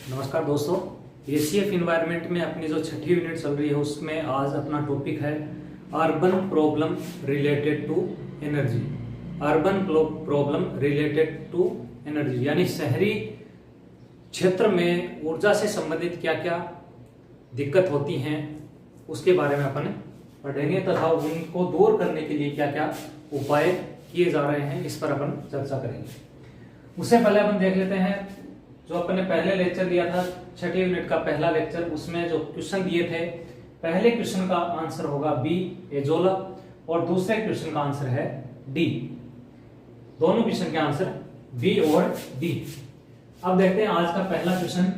नमस्कार दोस्तों, ACF environment में अपनी जो छठी यूनिट चल रही है उसमें आज अपना टॉपिक है urban problem related to energy. Urban problem related to energy यानी शहरी क्षेत्र में ऊर्जा से संबंधित क्या क्या दिक्कत होती हैं उसके बारे में अपन पढ़ेंगे तथा उनको दूर करने के लिए क्या क्या उपाय किए जा रहे हैं इस पर अपन चर्चा करेंगे। उससे पहले अपन देख लेते हैं जो अपने पहले लेक्चर दिया था छठी यूनिट का पहला लेक्चर, उसमें जो क्वेश्चन दिए थे पहले क्वेश्चन का आंसर होगा बी एजोला और दूसरे क्वेश्चन का आंसर है डी। दोनों क्वेश्चन के आंसर बी और डी। अब देखते हैं आज का पहला क्वेश्चन,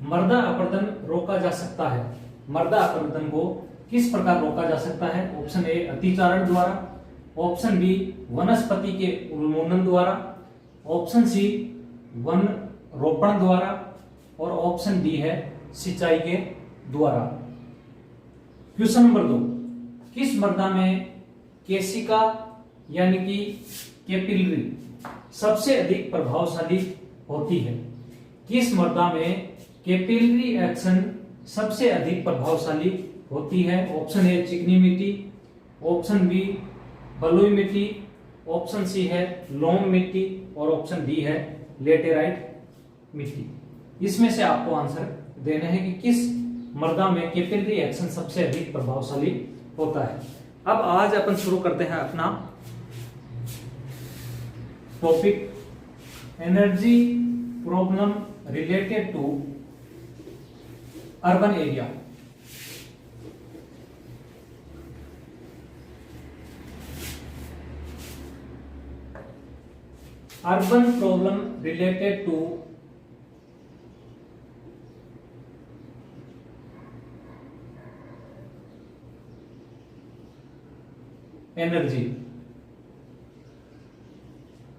मृदा अपरदन रोका जा सकता है। मृदा अपरदन को किस प्रकार रोका जा सकता है? ऑप्शन ए अतिचारण द्वारा, ऑप्शन बी वनस्पति के उन्मूलन द्वारा, ऑप्शन सी वन रोपण द्वारा और ऑप्शन डी है सिंचाई के द्वारा। क्वेश्चन नंबर 2, किस मृदा में केशिका यानी कि कैपिलरी सबसे अधिक प्रभावशाली होती है? किस मृदा में कैपिलरी एक्शन सबसे अधिक प्रभावशाली होती है? ऑप्शन ए चिकनी मिट्टी, ऑप्शन बी बलुई मिट्टी, ऑप्शन सी है लोम मिट्टी और ऑप्शन डी है लेटेराइट मिट्टी। इसमें से आपको आंसर देना है कि किस मृदा में कैपिलरी एक्शन सबसे अधिक प्रभावशाली होता है। अब आज अपन शुरू करते हैं अपना topic energy problem related to urban area. Urban problem related to energy.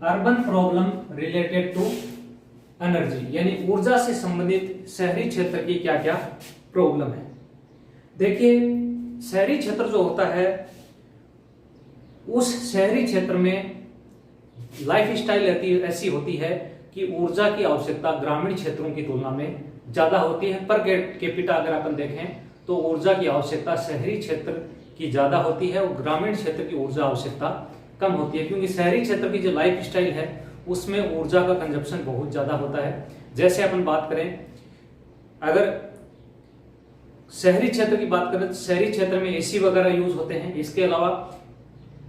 Urban problem related to energy यानी ऊर्जा से संबंधित शहरी क्षेत्र की क्या क्या प्रॉब्लम है। देखिए, शहरी क्षेत्र जो होता है उस शहरी क्षेत्र में लाइफ स्टाइल ऐसी होती है कि ऊर्जा की आवश्यकता ग्रामीण क्षेत्रों की तुलना में ज्यादा होती है। पर कैपिटा अगर अपन देखें तो ऊर्जा की आवश्यकता शहरी क्षेत्र की ज्यादा होती है और ग्रामीण क्षेत्र की ऊर्जा आवश्यकता कम होती है, क्योंकि शहरी क्षेत्र की जो लाइफ स्टाइल है उसमें ऊर्जा का कंजप्शन बहुत ज्यादा होता है। जैसे अपन बात करें, अगर शहरी क्षेत्र की बात करें तो शहरी क्षेत्र में एसी वगैरह यूज होते हैं। इसके अलावा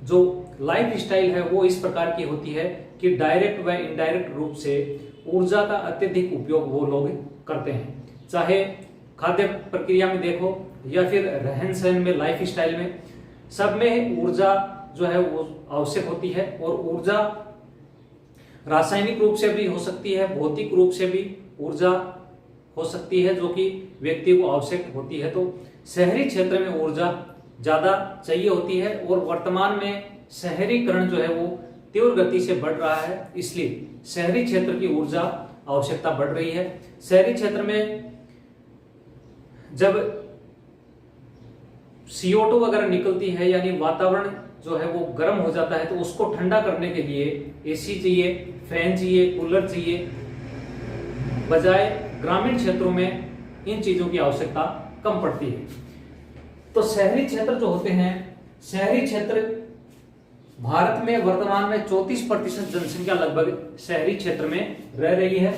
जो लाइफ स्टाइल है वो इस प्रकार की होती है कि डायरेक्ट व इनडायरेक्ट रूप से ऊर्जा का अत्यधिक उपयोग वो लोग करते हैं, चाहे खाद्य प्रक्रिया में देखो या फिर रहन सहन में, लाइफ स्टाइल में, सब में ऊर्जा जो है वो आवश्यक होती है। और ऊर्जा रासायनिक रूप से भी हो सकती है, भौतिक रूप से भी ऊर्जा हो सकती है जो कि व्यक्ति को आवश्यक होती है। तो शहरी क्षेत्र में ऊर्जा ज्यादा चाहिए होती है और वर्तमान में शहरीकरण जो है वो तीव्र गति से बढ़ रहा है, इसलिए शहरी क्षेत्र की ऊर्जा आवश्यकता बढ़ रही है। शहरी क्षेत्र में जब CO2 वगैरह निकलती है यानी वातावरण जो है वो गर्म हो जाता है तो उसको ठंडा करने के लिए एसी चाहिए, फैन चाहिए, कूलर चाहिए। बजाय ग्रामीण क्षेत्रों में इन चीजों की आवश्यकता कम पड़ती है। तो शहरी क्षेत्र जो होते हैं, शहरी क्षेत्र भारत में वर्तमान में 34% जनसंख्या लगभग शहरी क्षेत्र में रह रही है।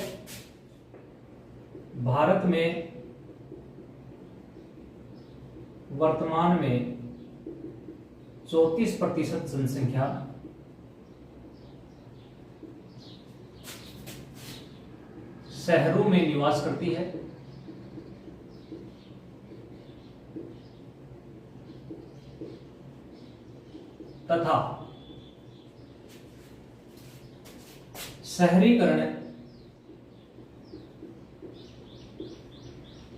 भारत में वर्तमान में 34% जनसंख्या शहरों में निवास करती है। तथा शहरीकरण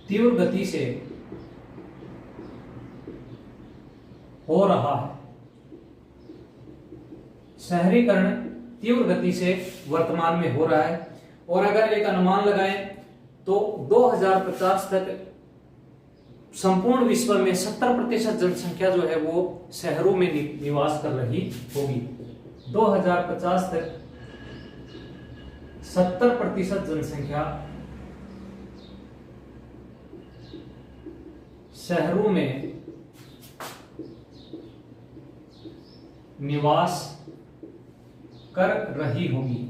तीव्र गति से हो रहा है। शहरीकरण तीव्र गति से वर्तमान में हो रहा है और अगर एक अनुमान लगाएं तो 2050 तक संपूर्ण विश्व में 70% जनसंख्या जो है वो शहरों में निवास कर रही होगी। 2050 तक 70% जनसंख्या शहरों में निवास कर रही होगी।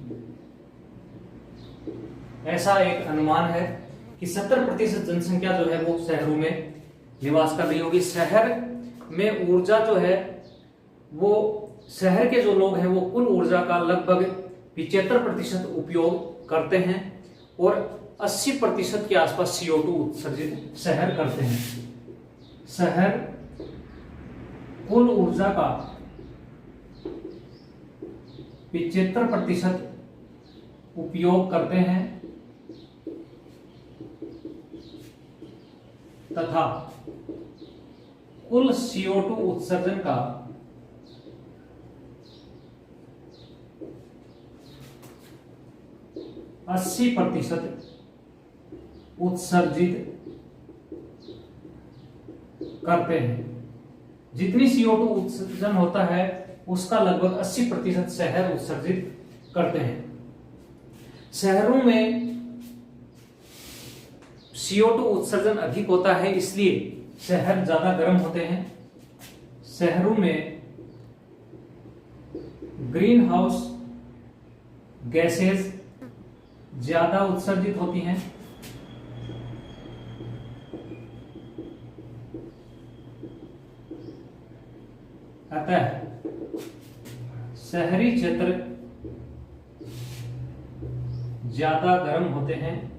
ऐसा एक अनुमान है कि 70% जनसंख्या जो है वो शहरों में निवास कर रही होगी। शहर में ऊर्जा जो है वो शहर के जो लोग हैं वो कुल ऊर्जा का लगभग 75% उपयोग करते हैं और 80% के आसपास CO2 उत्सर्जित शहर करते हैं। शहर कुल ऊर्जा का 75% उपयोग करते हैं तथा कुल CO2 उत्सर्जन का 80% उत्सर्जित करते हैं। जितनी CO2 उत्सर्जन होता है उसका लगभग 80% शहर उत्सर्जित करते हैं। शहरों में CO2 उत्सर्जन अधिक होता है, इसलिए शहर ज्यादा गर्म होते हैं। शहरों में ग्रीन हाउस गैसेस ज्यादा उत्सर्जित होती हैं। अतः शहरी क्षेत्र ज्यादा गर्म होते हैं।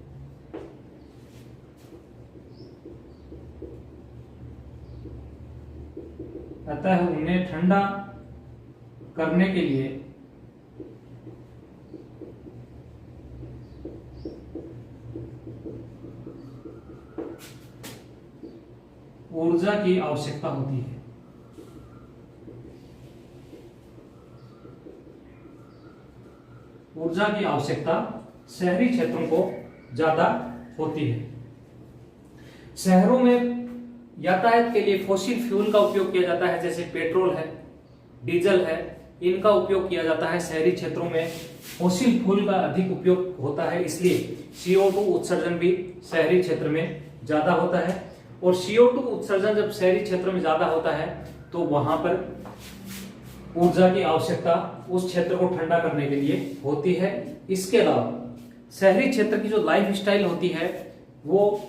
अतः उन्हें ठंडा करने के लिए ऊर्जा की आवश्यकता होती है। ऊर्जा की आवश्यकता शहरी क्षेत्रों को ज्यादा होती है। शहरों में यातायात के लिए फॉसिल फ्यूल का उपयोग किया जाता है, जैसे पेट्रोल है, डीजल है, इनका उपयोग किया जाता है। शहरी क्षेत्रों में फॉसिल फ्यूल का अधिक उपयोग होता है, इसलिए CO2 उत्सर्जन भी शहरी क्षेत्र में ज्यादा होता है। और CO2 उत्सर्जन जब शहरी क्षेत्र में ज्यादा होता है तो वहां पर ऊर्जा की आवश्यकता उस क्षेत्र को ठंडा करने के लिए होती है। इसके अलावा शहरी क्षेत्र की जो लाइफ स्टाइल होती है वो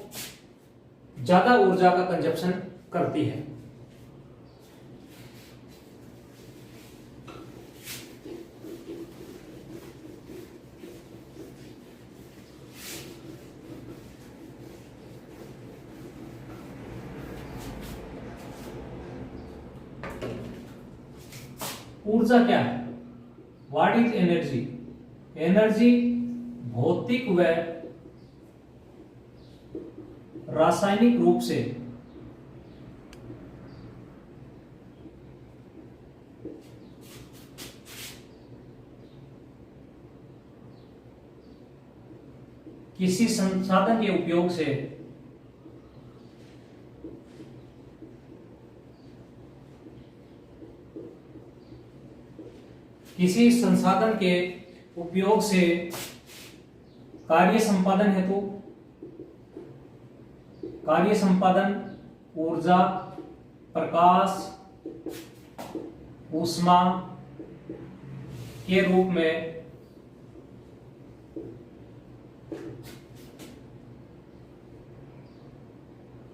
ज्यादा ऊर्जा का कंजप्शन करती है। ऊर्जा क्या है? What is energy? एनर्जी भौतिक व रासायनिक रूप से किसी संसाधन के उपयोग से कार्य संपादन हेतु कार्य संपादन ऊर्जा, प्रकाश, ऊष्मा के रूप में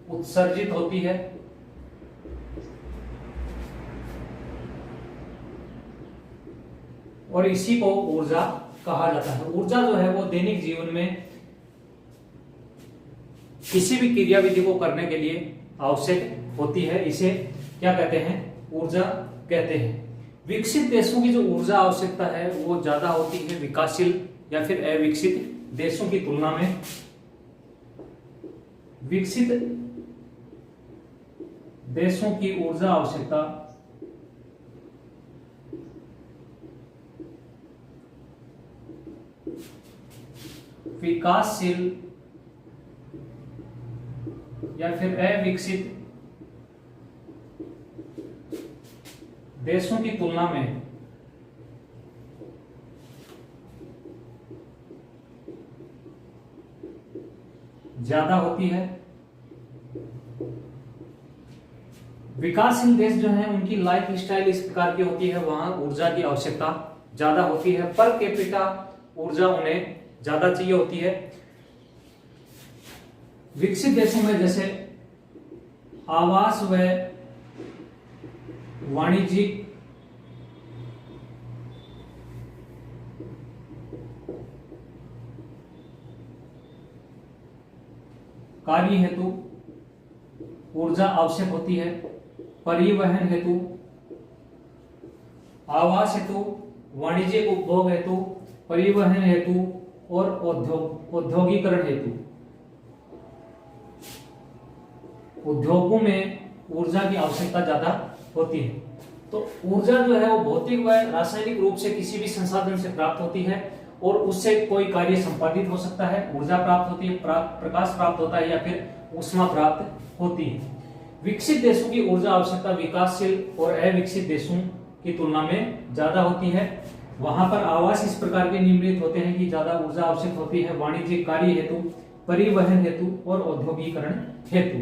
उत्सर्जित होती है। और इसी को ऊर्जा कहा जाता है। ऊर्जा जो है वो दैनिक जीवन में किसी भी क्रियाविधि को करने के लिए आवश्यक होती है। इसे क्या कहते हैं? ऊर्जा कहते हैं। विकसित देशों की जो ऊर्जा आवश्यकता है वो ज्यादा होती है विकासशील या फिर अविकसित देशों की तुलना में। विकसित देशों की ऊर्जा आवश्यकता विकासशील या फिर अविकसित देशों की तुलना में ज्यादा होती है। विकासशील देश जो है उनकी लाइफ स्टाइल इस प्रकार की होती है, वहां ऊर्जा की आवश्यकता ज्यादा होती है, पर कैपिटा ऊर्जा उन्हें ज्यादा चाहिए होती है। विकसित देशों में जैसे आवास व वाणिज्यिक कार्य हेतु ऊर्जा आवश्यक होती है, परिवहन हेतु, आवास हेतु, वाणिज्यिक उपभोग हेतु, परिवहन हेतु और औद्योगिकरण हेतु। उद्योगों में ऊर्जा की आवश्यकता ज्यादा होती है। तो ऊर्जा जो है वो भौतिक व रासायनिक रूप से किसी भी संसाधन से प्राप्त होती है और उससे कोई कार्य संपादित हो सकता है। ऊर्जा प्राप्त होती है, प्रकाश प्राप्त होता है या फिर ऊष्मा प्राप्त होती है। विकसित देशों की ऊर्जा आवश्यकता विकासशील और अविकसित देशों की तुलना में ज्यादा होती है। वहां पर आवास इस प्रकार के निम्नलिखित होते हैं कि ज्यादा ऊर्जा आवश्यक होती है वाणिज्यिक कार्य हेतु, परिवहन हेतु और औद्योगिकरण हेतु।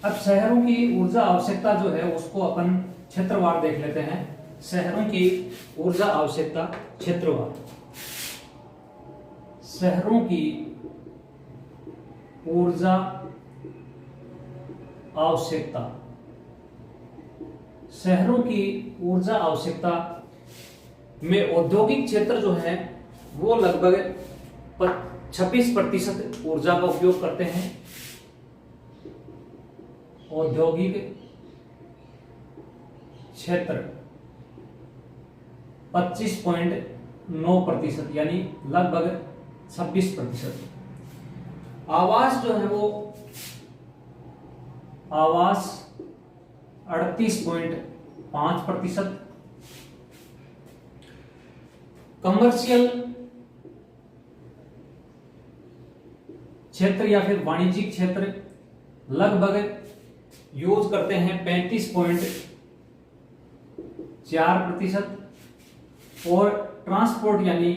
अब शहरों की ऊर्जा आवश्यकता जो है उसको अपन क्षेत्रवार देख लेते हैं। शहरों की ऊर्जा आवश्यकता क्षेत्रवार। शहरों की ऊर्जा आवश्यकता, शहरों की ऊर्जा आवश्यकता में औद्योगिक क्षेत्र जो है वो लगभग 26% ऊर्जा का उपयोग करते हैं। औद्योगिक क्षेत्र 25.9% यानी लगभग 26%। आवास जो है वो आवास 38.5%। कमर्शियल क्षेत्र या फिर वाणिज्यिक क्षेत्र लगभग यूज करते हैं 35.4%। और ट्रांसपोर्ट यानी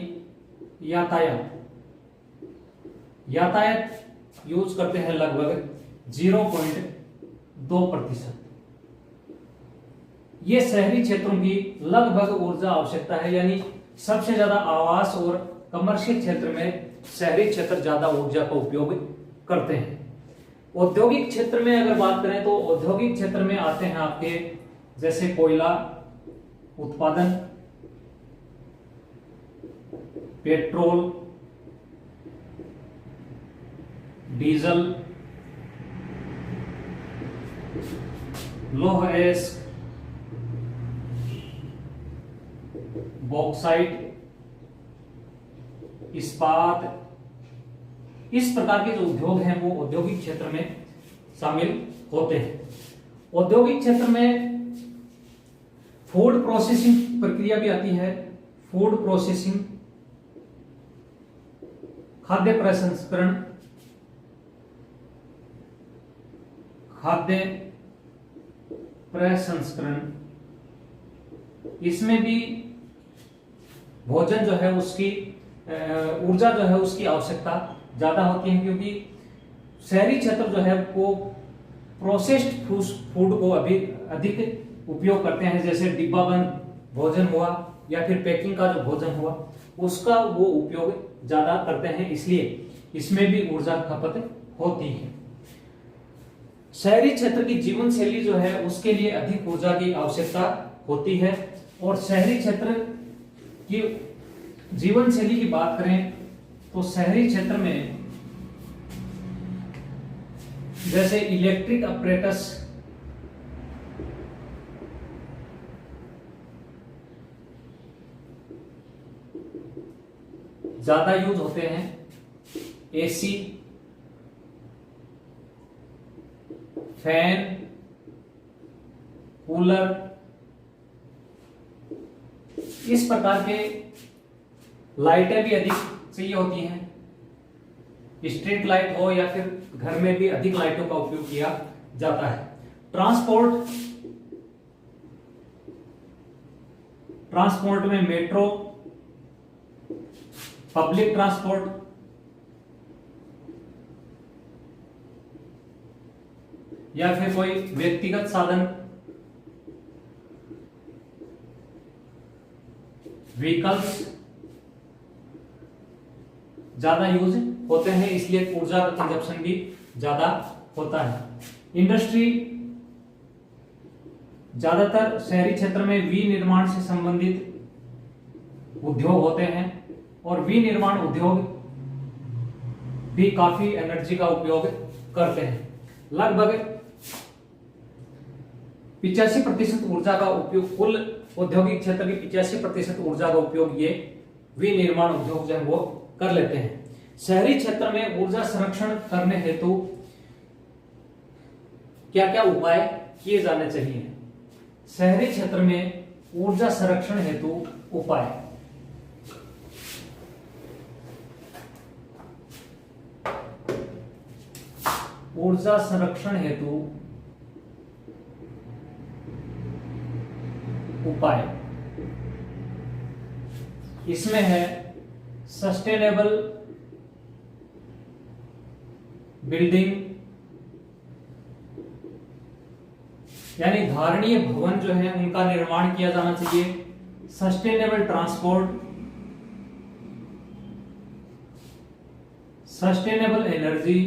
यातायात यूज करते हैं लगभग 0.2%। ये शहरी क्षेत्रों की लगभग ऊर्जा आवश्यकता है, यानी सबसे ज्यादा आवास और कमर्शियल क्षेत्र में शहरी क्षेत्र ज्यादा ऊर्जा का उपयोग करते हैं। औद्योगिक क्षेत्र में अगर बात करें तो औद्योगिक क्षेत्र में आते हैं आपके जैसे कोयला उत्पादन, पेट्रोल, डीजल, लौह अयस्क, बॉक्साइट, इस्पात, इस प्रकार के जो उद्योग हैं वो औद्योगिक क्षेत्र में शामिल होते हैं। औद्योगिक क्षेत्र में फूड प्रोसेसिंग प्रक्रिया भी आती है। फूड प्रोसेसिंग, खाद्य प्रसंस्करण, खाद्य प्रसंस्करण, इसमें भी भोजन जो है उसकी ऊर्जा जो है उसकी आवश्यकता ज्यादा होती है, क्योंकि शहरी क्षेत्र जो है वो प्रोसेस्ड फूड को अभी अधिक उपयोग करते हैं, जैसे डिब्बाबंद भोजन हुआ या फिर पैकिंग का जो भोजन हुआ उसका वो उपयोग ज्यादा करते हैं, इसलिए इसमें भी ऊर्जा खपत होती है। शहरी क्षेत्र की जीवन शैली जो है उसके लिए अधिक ऊर्जा की आवश्यकता होती है। और शहरी क्षेत्र की जीवन शैली की बात करें तो शहरी क्षेत्र में जैसे इलेक्ट्रिक अपरेटस, ज्यादा यूज होते हैं। एसी, फैन, कूलर, इस प्रकार के लाइटें भी अधिक चाहिए होती हैं। स्ट्रीट लाइट हो या फिर घर में भी अधिक लाइटों का उपयोग किया जाता है। ट्रांसपोर्ट में मेट्रो, पब्लिक ट्रांसपोर्ट, या फिर कोई व्यक्तिगत साधन, व्हीकल्स ज्यादा यूज होते हैं, इसलिए ऊर्जा का कंजप्शन भी ज्यादा होता है। इंडस्ट्री ज्यादातर शहरी क्षेत्र में विनिर्माण से संबंधित उद्योग होते हैं और विनिर्माण उद्योग भी काफी एनर्जी का उपयोग करते हैं। लगभग 85% ऊर्जा का उपयोग, कुल औद्योगिक क्षेत्र की 85% ऊर्जा का उपयोग ये विनिर्माण उद्योग जो है वो कर लेते हैं। शहरी क्षेत्र में ऊर्जा संरक्षण करने हेतु क्या क्या उपाय किए जाने चाहिए? शहरी क्षेत्र में ऊर्जा संरक्षण हेतु उपाय, ऊर्जा संरक्षण हेतु उपाय, इसमें है सस्टेनेबल बिल्डिंग, यानी धारणीय भवन जो है उनका निर्माण किया जाना चाहिए। Sustainable transport, sustainable energy,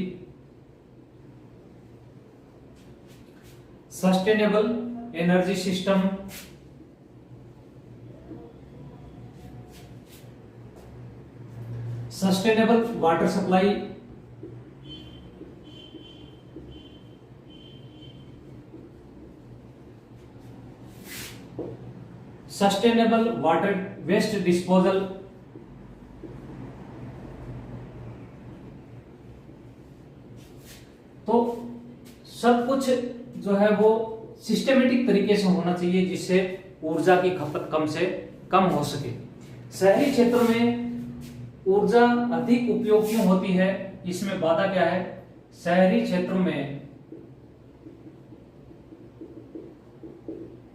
sustainable energy system, sustainable water supply, sustainable water waste disposal, तो सब कुछ जो है वो सिस्टमेटिक तरीके से होना चाहिए जिससे ऊर्जा की खपत कम से कम हो सके। शहरी क्षेत्र में ऊर्जा अधिक उपयोग क्यों होती है? इसमें बाधा क्या है? शहरी क्षेत्रों में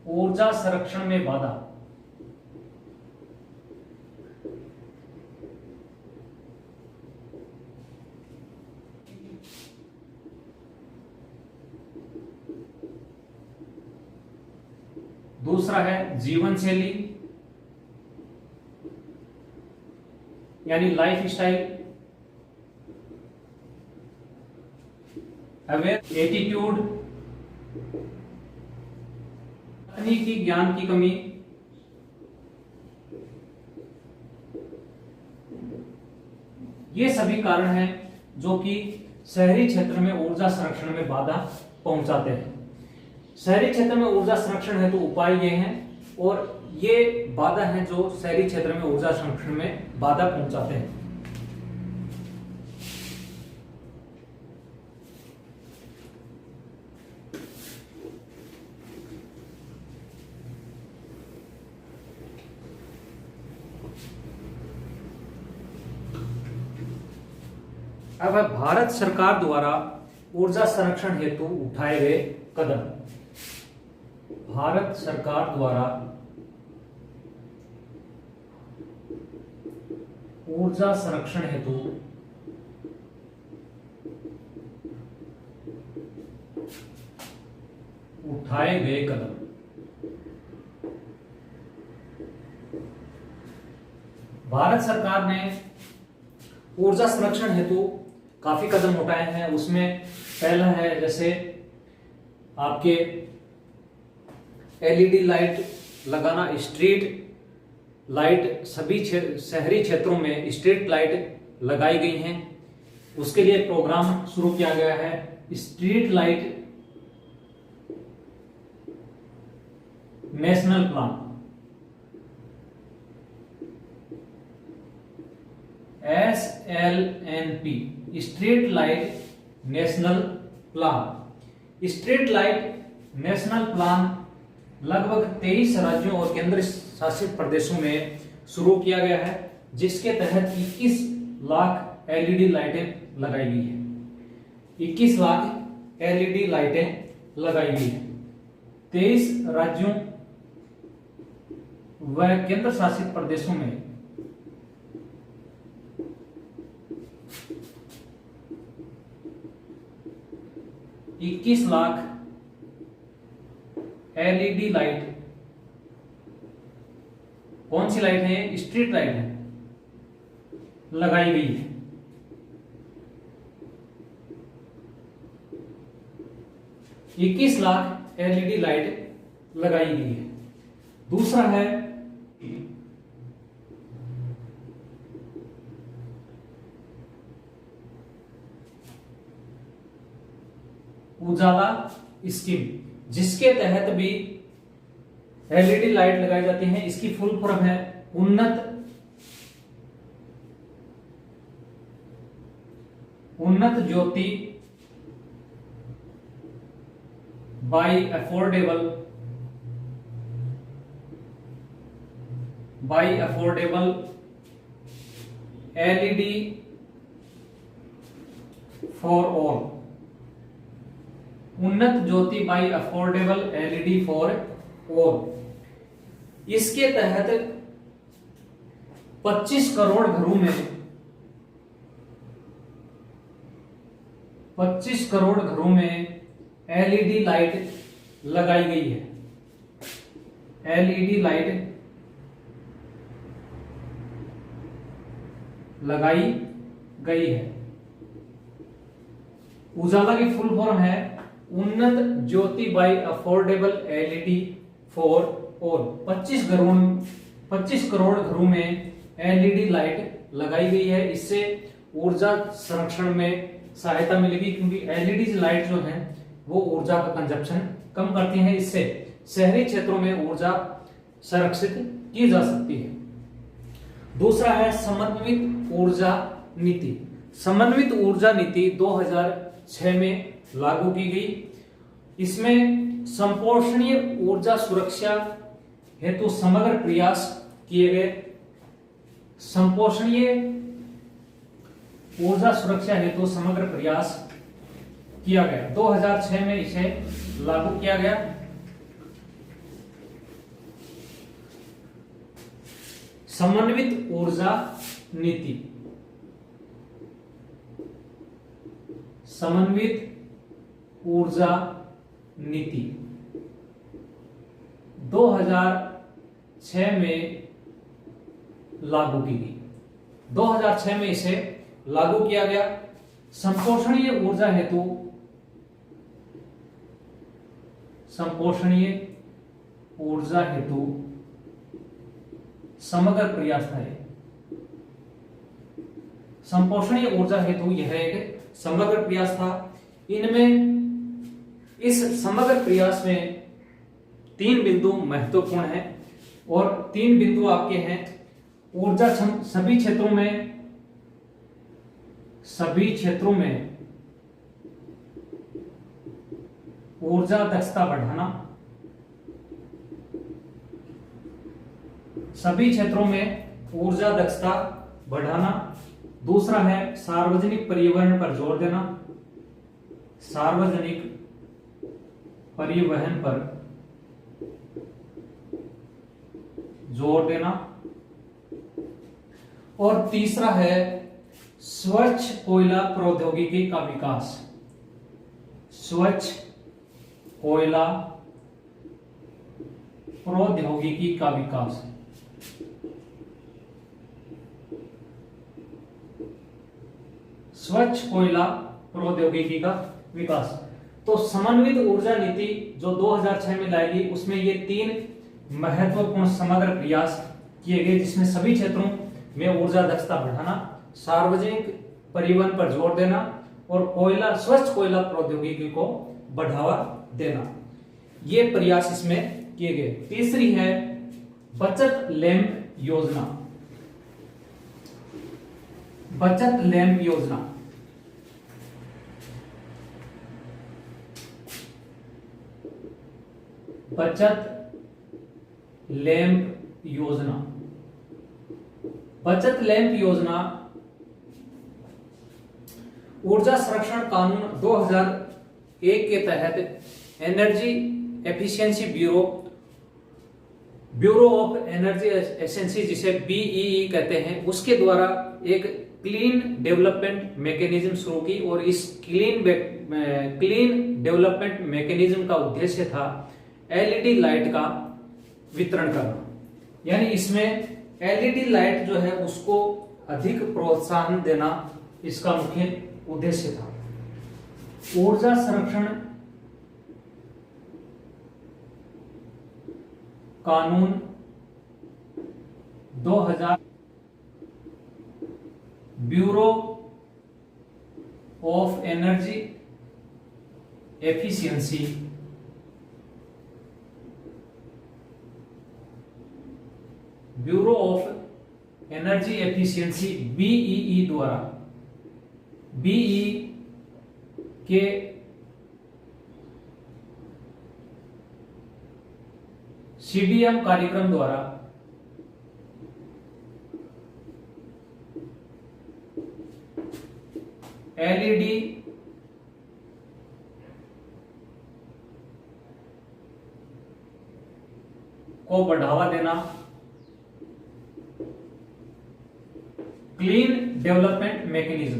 ऊर्जा संरक्षण में बाधा, दूसरा है जीवन शैली, यानी लाइफ स्टाइल, अवेयर एटीट्यूड, तकनीकी ज्ञान की कमी, ये सभी कारण हैं जो कि शहरी क्षेत्र में ऊर्जा संरक्षण में बाधा पहुंचाते हैं। शहरी क्षेत्र में ऊर्जा संरक्षण हेतु उपाय ये हैं और ये बाधा है जो शहरी क्षेत्र में ऊर्जा संरक्षण में बाधा पहुंचाते हैं। अब है भारत सरकार द्वारा ऊर्जा संरक्षण हेतु उठाए गए कदम। भारत सरकार द्वारा ऊर्जा संरक्षण हेतु उठाए गए कदम। भारत सरकार ने ऊर्जा संरक्षण हेतु काफी कदम उठाए हैं। उसमें पहला है जैसे आपके एलईडी लाइट लगाना, स्ट्रीट लाइट सभी शहरी क्षेत्रों में स्ट्रीट लाइट लगाई गई हैं। उसके लिए प्रोग्राम शुरू किया गया है street light national plan, SLNP, street light national plan. Street light national plan लगभग 23 राज्यों और केंद्र शासित प्रदेशों में शुरू किया गया है, जिसके तहत 21 लाख एलईडी लाइटें लगाई गई है। 21 लाख एलईडी लाइटें लगाई गई है 23 राज्यों व केंद्र शासित प्रदेशों में। इक्कीस लाख एलईडी लाइट, कौन सी लाइट है? स्ट्रीट लाइट है, लगाई गई है। इक्कीस लाख एलईडी लाइट लगाई गई है। दूसरा है उजाला स्कीम, जिसके तहत भी एलईडी लाइट लगाई जाती है। इसकी फुल फॉर्म है Unnat Jyoti by affordable LED for all. Unnat Jyoti by affordable LED for all. इसके तहत 25 करोड़ घरों में 25 करोड़ घरों में एलईडी लाइट लगाई गई है। एलईडी लाइट लगाई गई है। उजाला की फुल फॉर्म है Unnat Jyoti by affordable LED for all. 25 crore घरों में एलईडी लाइट लगाई गई है। इससे ऊर्जा संरक्षण में सहायता मिलेगी, क्योंकि एलईडी लाइट जो है वो ऊर्जा का कंजप्शन कम करती हैं। इससे शहरी क्षेत्रों में ऊर्जा संरक्षित की जा सकती है। दूसरा है समन्वित ऊर्जा नीति। समन्वित ऊर्जा नीति 2006 में लागू की गई। इसमें संपोषणीय ऊर्जा सुरक्षा हेतु समग्र प्रयास किए गए। संपोषणीय ऊर्जा सुरक्षा हेतु समग्र प्रयास किया गया। 2006 में इसे लागू किया गया। समन्वित ऊर्जा नीति, समन्वित ऊर्जा नीति 2006 में लागू की गई। 2006 में इसे लागू किया गया। संपोषणीय ऊर्जा हेतु समग्र प्रयास था। संपोषणीय ऊर्जा हेतु यह एक समग्र प्रयास था। इनमें इस समग्र प्रयास में 3 बिंदु महत्वपूर्ण हैं और 3 बिंदु आपके हैं। ऊर्जा सभी क्षेत्रों में ऊर्जा दक्षता बढ़ाना। सभी क्षेत्रों में ऊर्जा दक्षता बढ़ाना। दूसरा है सार्वजनिक परिवहन पर जोर देना। सार्वजनिक परिवहन पर जोर देना। और तीसरा है स्वच्छ कोयला प्रौद्योगिकी का विकास। स्वच्छ कोयला प्रौद्योगिकी का विकास। स्वच्छ कोयला प्रौद्योगिकी का विकास। तो समन्वित ऊर्जा नीति जो 2006 में लाई गई, उसमें ये 3 महत्वपूर्ण समग्र प्रयास किए गए, जिसमें सभी क्षेत्रों में ऊर्जा दक्षता बढ़ाना, सार्वजनिक परिवहन पर जोर देना और स्वच्छ कोयला प्रौद्योगिकी को बढ़ावा देना। ये प्रयास इसमें किए गए। तीसरी है बचत लैंप योजना। बचत लैंप योजना बचत लैंप योजना। बचत लैंप योजना ऊर्जा संरक्षण कानून 2001 के तहत energy efficiency bureau of energy efficiency, जिसे बीईई कहते हैं, उसके द्वारा एक क्लीन डेवलपमेंट मैकेनिज्म शुरू की। और इस क्लीन डेवलपमेंट मैकेनिज्म का उद्देश्य था एलईडी लाइट का वितरण करना, यानी इसमें एलईडी लाइट जो है उसको अधिक प्रोत्साहन देना इसका मुख्य उद्देश्य था। ऊर्जा संरक्षण कानून 2000 bureau of energy efficiency bureau of energy efficiency BEE द्वारा बीई के सीडीएम कार्यक्रम द्वारा एलईडी को बढ़ावा देना, clean development mechanism,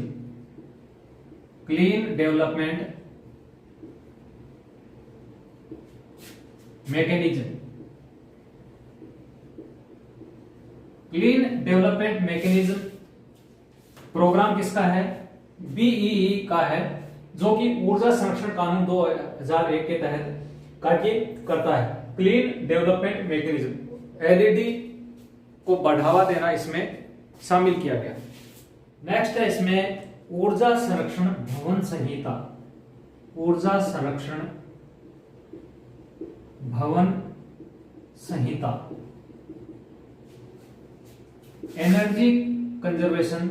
clean development mechanism, clean development mechanism programme किसका है? बीईई का है, जो कि ऊर्जा संरक्षण कानून 2001 के तहत कार्य करता है। क्लीन डेवलपमेंट मैकेनिज्म एलईडी को बढ़ावा देना इसमें शामिल किया गया। नेक्स्ट है इसमें ऊर्जा संरक्षण भवन संहिता, ऊर्जा संरक्षण भवन संहिता, energy conservation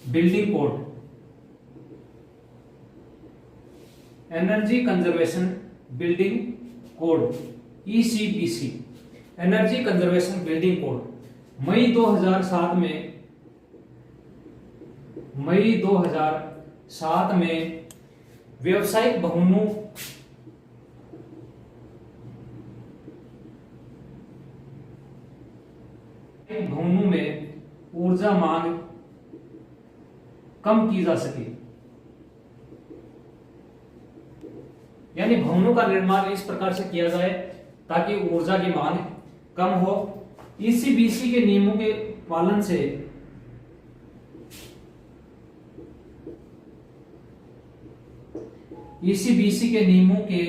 building code, energy conservation building code ECBC, energy conservation building code मई 2007 में व्यावसायिक भवनों में ऊर्जा मांग कम की जा सके, यानी भवनों का निर्माण इस प्रकार से किया जाए ताकि ऊर्जा की मांग कम हो। ईसीबीसी के नियमों के पालन से ईसीबीसी के नियमों के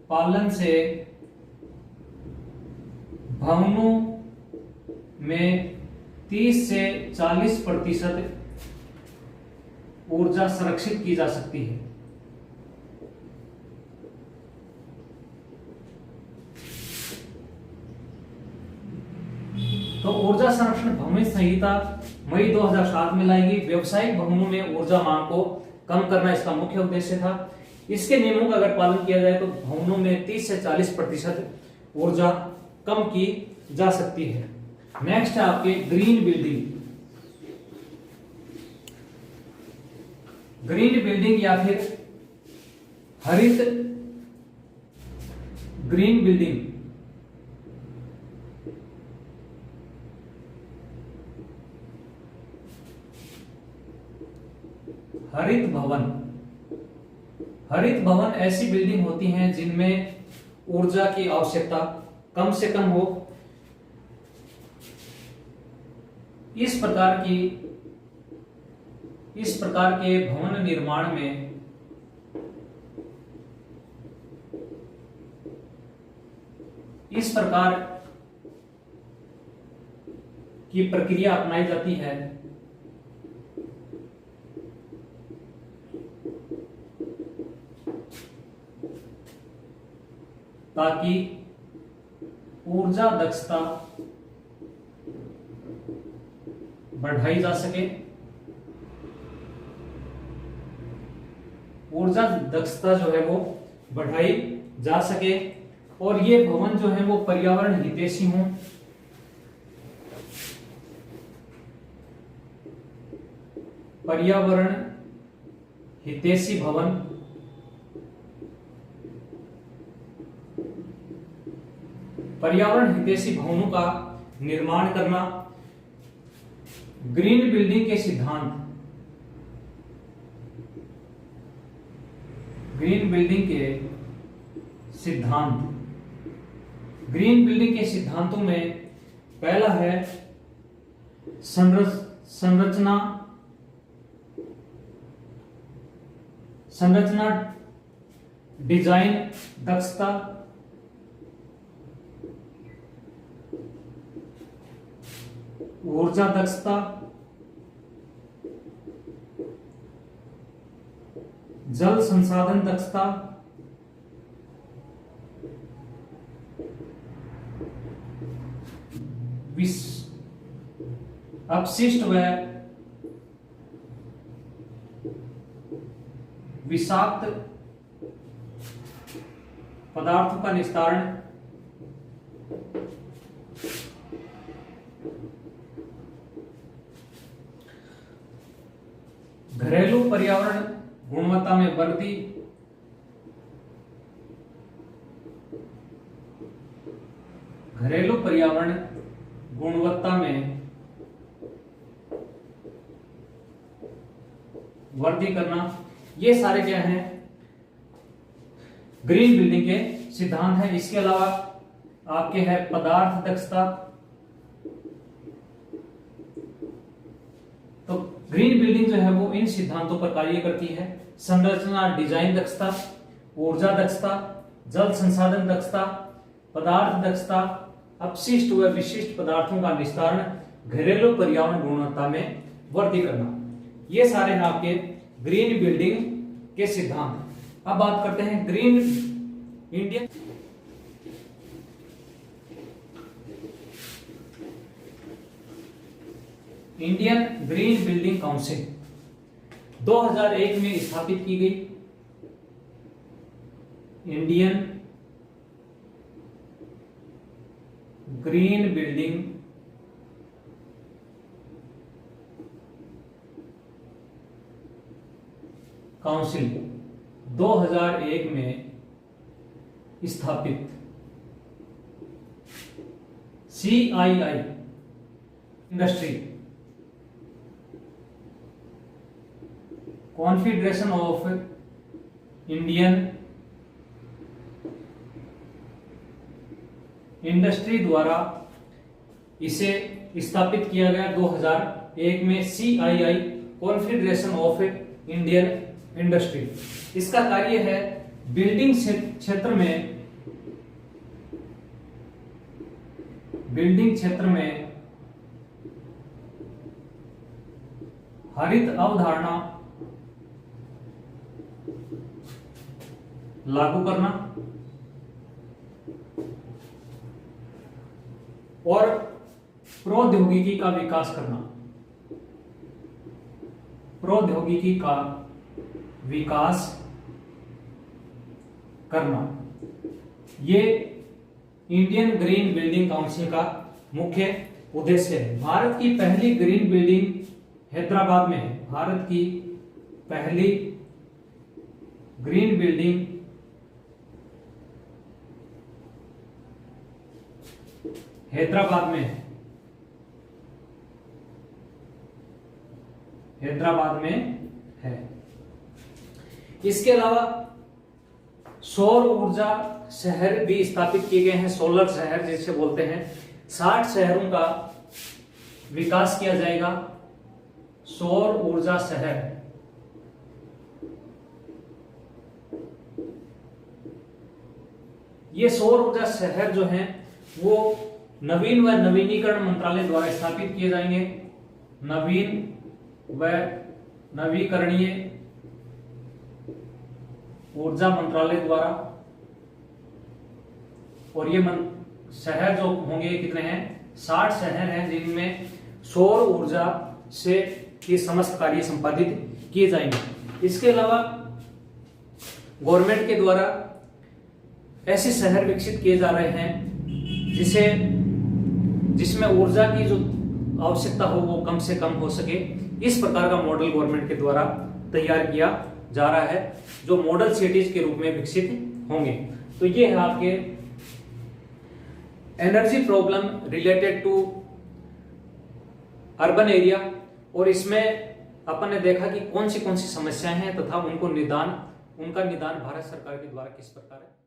पालन से भवनों में 30 से 40% ऊर्जा संरक्षित की जा सकती है। तो ऊर्जा संरक्षण भवन संहिता मई 2007 में लाई गई। व्यावसायिक भवनों में ऊर्जा मांग को कम करना इसका मुख्य उद्देश्य था। इसके नियमों का अगर पालन किया जाए तो भवनों में 30 से 40% ऊर्जा कम की जा सकती है। नेक्स्ट है आपके ग्रीन बिल्डिंग, ग्रीन बिल्डिंग या फिर हरित ग्रीन बिल्डिंग, हरित भवन। हरित भवन ऐसी बिल्डिंग होती हैं जिनमें ऊर्जा की आवश्यकता कम से कम हो। इस प्रकार के भवन निर्माण में इस प्रकार की प्रक्रिया अपनाई जाती है ताकि ऊर्जा दक्षता बढ़ाई जा सके। ऊर्जा दक्षता जो है वो बढ़ाई जा सके और ये भवन जो है वो पर्यावरण हितैषी हों। पर्यावरण हितैषी भवन, पर्यावरण हितैषी भवनों का निर्माण करना, ग्रीन बिल्डिंग के सिद्धांत, ग्रीन बिल्डिंग के सिद्धांत। ग्रीन बिल्डिंग के सिद्धांतों में पहला है संरचना डिजाइन दक्षता, ऊर्जा दक्षता, जल संसाधन दक्षता, अपशिष्ट व विषाक्त पदार्थों का निस्तारण, घरेलू पर्यावरण गुणवत्ता में वृद्धि, घरेलू पर्यावरण गुणवत्ता में वृद्धि करना, ये सारे क्या हैं ग्रीन बिल्डिंग के सिद्धांत हैं। इसके अलावा आपके है पदार्थ दक्षता। तो ग्रीन बिल्डिंग जो है वो इन सिद्धांतों पर कार्य करती है। संरचना डिजाइन दक्षता, ऊर्जा दक्षता, जल संसाधन दक्षता, पदार्थ दक्षता, अपशिष्ट व विशिष्ट पदार्थों का निस्तारण, घरेलू पर्यावरण गुणवत्ता में वृद्धि करना, ये सारे हैं आपके ग्रीन बिल्डिंग के सिद्धांत। अब बात करते हैं green Indian green building council 2001 में स्थापित की गई। इंडियन ग्रीन बिल्डिंग काउंसिल 2001 में स्थापित। CII industry, confederation of Indian industry द्वारा इसे स्थापित किया गया 2001 में। CII confederation of Indian industry, इसका कार्य है बिल्डिंग क्षेत्र में हरित अवधारणा लागू करना और प्रौद्योगिकी का विकास करना, प्रौद्योगिकी का विकास करना, ये इंडियन ग्रीन बिल्डिंग काउंसिल का मुख्य उद्देश्य है। भारत की पहली ग्रीन बिल्डिंग हैदराबाद में है। भारत की पहली ग्रीन बिल्डिंग हैदराबाद में है। हैदराबाद में है। इसके अलावा सौर ऊर्जा शहर भी स्थापित किए गए हैं। सोलर शहर जिसे बोलते हैं। 60 शहरों का विकास किया जाएगा। सौर ऊर्जा शहर, ये सौर ऊर्जा शहर जो हैं वो नवीन व नवीनीकरण मंत्रालय द्वारा स्थापित किए जाएंगे। नवीन व नवीकरणीय ऊर्जा मंत्रालय द्वारा। और ये शहर जो होंगे कितने हैं? 60 शहर हैं जिनमें सौर ऊर्जा से ये समस्त कार्य संपादित किए जाएंगे। इसके अलावा गवर्नमेंट के द्वारा ऐसे शहर विकसित किए जा रहे हैं जिसमें ऊर्जा की जो आवश्यकता हो वो कम से कम हो सके। इस प्रकार का मॉडल गवर्नमेंट के द्वारा तैयार किया जा रहा है, जो मॉडल सिटीज के रूप में विकसित होंगे। तो ये है आपके energy problem related to urban area. और इसमें अपन ने देखा कि कौन सी समस्याएं हैं तथा उनको निदान उनका निदान भारत सरकार के द्वारा किस प्रकार है?